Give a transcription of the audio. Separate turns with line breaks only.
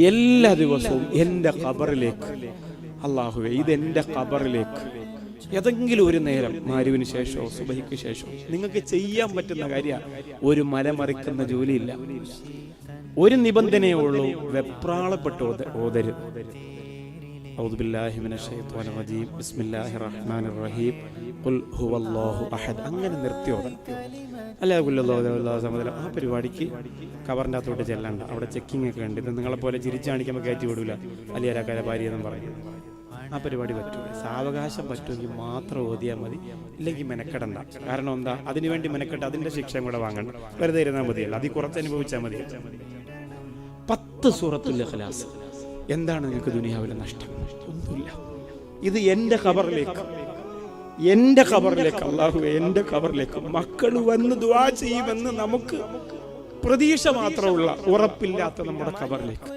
എല്ലാ ദിവസവും എൻ്റെ ഖബറിലേക്ക്, അല്ലാഹുവേ ഇതെൻ്റെ ഖബറിലേക്ക് ഏതെങ്കിലും ഒരു നേരം മഗ്‌രിബിന് ശേഷമോ സുബഹിക്ക് ശേഷമോ നിങ്ങൾക്ക് ചെയ്യാൻ പറ്റുന്ന കാര്യമാണ്. ഒരു മലമറിക്കുന്ന ജോലിയില്ല, ഒരു നിബന്ധനയേ ഉള്ളൂ, വെപ്രാളപ്പെട്ട് ഓതരുത്. അഊദു ബില്ലാഹി മിനശ് ശൈത്വാനിർ റജീം ബിസ്മില്ലാഹിർ റഹ്മാനിർ റഹീം ഖുൽ ഹുവല്ലാഹു അഹദ് അങ്ങനെ നിർത്തി ഓതണം. അല്ലാഹു ആ പരിപാടിക്ക് കവറിൻ്റെ അകത്തോട്ട് ചെല്ലണ്ട. അവിടെ ചെക്കിംഗ് ഒക്കെ ഉണ്ട്. ഇത് നിങ്ങളെപ്പോലെ ചിരിച്ചാണിക്കുമ്പോൾ കയറ്റി വിടൂല, അലിയാരാക്കാരെ ഭാര്യ എന്നും പറയും. ആ പരിപാടി പറ്റൂല. സാവകാശം പറ്റുമെങ്കിൽ മാത്രം ഓതിയാൽ മതി, ഇല്ലെങ്കിൽ മെനക്കെടണ്ട. കാരണം എന്താ, അതിനുവേണ്ടി മെനക്കെട്ട് അതിൻ്റെ ശിക്ഷയും കൂടെ വാങ്ങണ്ട. വെറുതെ ഇരുന്നാൽ മതിയല്ല, അതിൽ കുറച്ച് അനുഭവിച്ചാൽ മതി. 10 സൂറത്തുൽ ഇഖ്ലാസ്. എന്താണ് നിങ്ങൾക്ക് ദുനിയാവിലെ നഷ്ടം? ഒന്നുമില്ല. ഇത് എൻ്റെ ഖബറിലേക്ക്, എൻ്റെ ഖബറിലേക്ക്, അല്ലാഹുവേ എൻ്റെ ഖബറിലേക്ക് മക്കൾ വന്ന് ദുആ ചെയ്യുമെന്ന് നമുക്ക് പ്രതീക്ഷ മാത്രമുള്ള, ഉറപ്പില്ലാത്ത നമ്മുടെ ഖബറിലേക്ക്